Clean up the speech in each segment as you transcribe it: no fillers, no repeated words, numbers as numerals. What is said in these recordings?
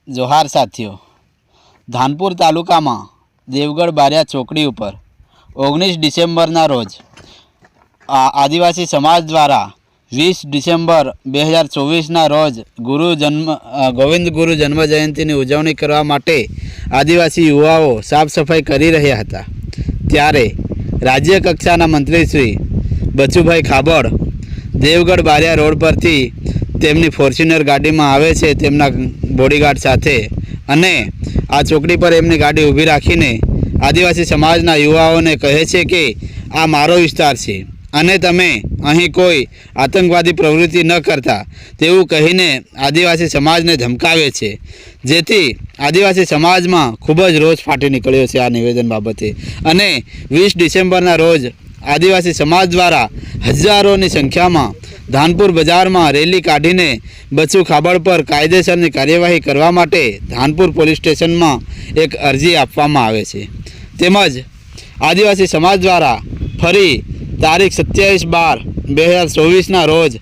जोहार साथियों, धानपुर तालुका में देवगढ़ बारिया चौकड़ी पर 19 डिसेम्बरना रोज आदिवासी समाज द्वारा 20 डिसेम्बर 2024 रोज गोविंद गुरु जन्म जयंती की उजवणी करवा माटे आदिवासी युवाओं साफ सफाई करी रह्या हता। त्यारे राज्य कक्षाना मंत्री श्री बचुभाई खाबड़ देवगढ़ बारिया रोड पर थी तेमनी फॉर्च्यूनर गाड़ी में आवे छे तेमना बॉडीगार्ड साथे अने आ चौकड़ी पर एमनी गाड़ी ऊभी राखीने आदिवासी समाजना युवाओने कहे छे कि आ मारो विस्तार छे अने तमे अहीं कोई आतंकवादी प्रवृत्ति न करता तेवुं कहीने आदिवासी समाजने धमकावे छे, जेथी आदिवासी समाज में खूब ज रोष फाटी निकळ्यो छे। आ निवेदन बाबते अने 20 डिसेम्बरना रोज आदिवासी समाज द्वारा हजारों की संख्या में धानपुर बजार में रेली काढ़ीने बच्चू खाबड़ पर कायदेसर कार्यवाही करवा माटे धानपुर पोलीस स्टेशन में एक अरजी आपवामां आवे छे। तेमज आदिवासी समाज द्वारा फरी तारीख 27/12/2024 रोज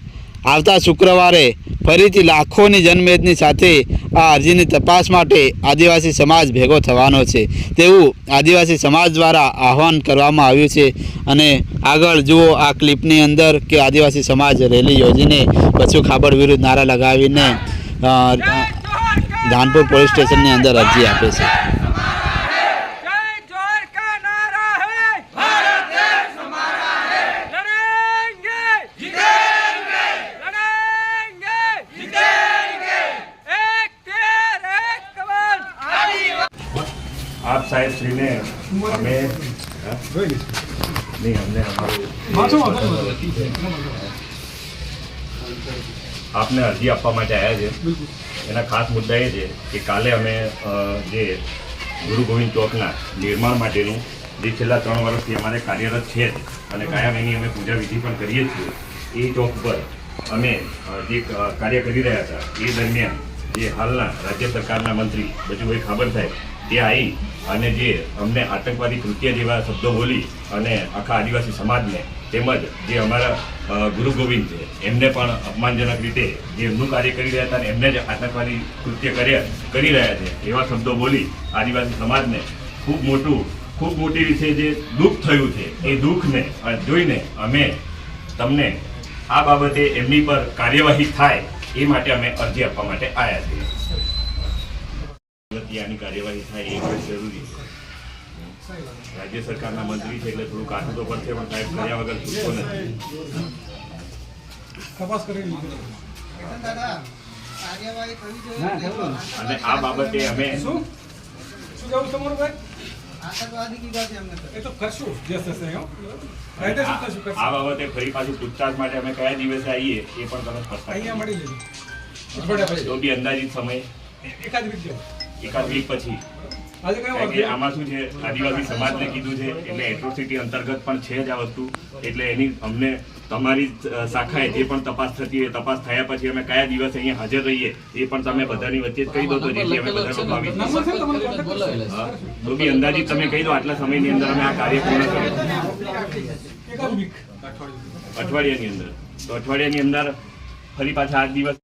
आवता शुक्रवारे फरीथी लाखोनी जनमेदनी साथे आ अरजीनी तपास माटे आदिवासी समाज भेगो थवानो छे तेवुं आदिवासी समाज द्वारा आह्वान करवामां आव्युं छे। अने आगळ जुओ आ क्लिपनी अंदर के आदिवासी समाज रेली योजीने बच्चू खाबड़ विरुद्ध नारा लगावीने धानपुर पोलीस स्टेशननी अंदर अरजी आपे छे। आप साहेब श्री ने हमें नहीं हमने आपने अरजी आपवा माटे आया है। एना खास मुद्दा ए छे कि काले अमे जे गुरु गोविंद चौकना निर्माण माटेनुं जे छेल्ला 3 वर्षथी अमारे कार्यरत छे अने कायम एनी अमे पूजा विधि पण करीए छीए। ए चौक पर अमे जे कार्य करी रह्या हता ए दरमियान जे हालना राज्य सरकारना मंत्री बचुभाई खाबड़ साहेब ते आई અને જે અમને આતંકવાદી કૃત્ય જેવા શબ્દો બોલી અને આખા આદિવાસી સમાજને તેમજ જે અમારા ગુરુ ગોવિંદ છે એમને પણ અપમાનજનક રીતે જે એમનું કાર્ય કરી રહ્યા હતા અને એમને જ આતંકવાદી કૃત્ય કરી રહ્યા છે એવા શબ્દો બોલી આદિવાસી સમાજને ખૂબ મોટી રીતે જે દુઃખ થયું છે એ દુઃખને જોઈને અમે તમને આ બાબતે એમની પર કાર્યવાહી થાય એ માટે અમે અરજી આપવા માટે આવ્યા છીએ। कार्यवाही थाय ए पण जरूरी है। राज्य सरकारना मंत्री छे એટલે થોડું કાઠું તો પડશે પણ સાહેબ કર્યા વગર છૂટકો નથી। તપાસ કરી લીધી દાદા કાર્યવાહી થવી જોઈએ અને આ બાબતે અમે શું જવું તમારું ભાઈ આતંકવાદી કીધા છે અમને એ તો કરશું જે થશે હો કાયદેસર થશે કરશું। આ બાબતે ફરી પાછું પૂછતાછ માટે અમે કયા દિવસે આવીએ એ પણ તમે સ્પષ્ટ અહીંયા મળી લેજો અઠવાડિયા પછી તો બી અંદાજિત સમય एकाद वीक पछी आमां शुं छे आदिवासी समाज ने कीधुं छे एटले एट्रोसिटी अंतर्गत पण छे ज आ वस्तु एटले एनी अमने तमारी शाखाए जे पण तपास थती ए तपास थया पछी अमे कया दिवसे अहींया हाजर रहीए ए पण तमे बधानी वच्चे कही दो तो जेथी अमे बधा लोको आवी तो बी अंदाजित तमे कही दो आटला समयनी अंदर अमे आ कार्य पूर्ण करीए अठवाडियानी अंदर तो अठवाडियानी अंदर फरी पाछा 8 दिवस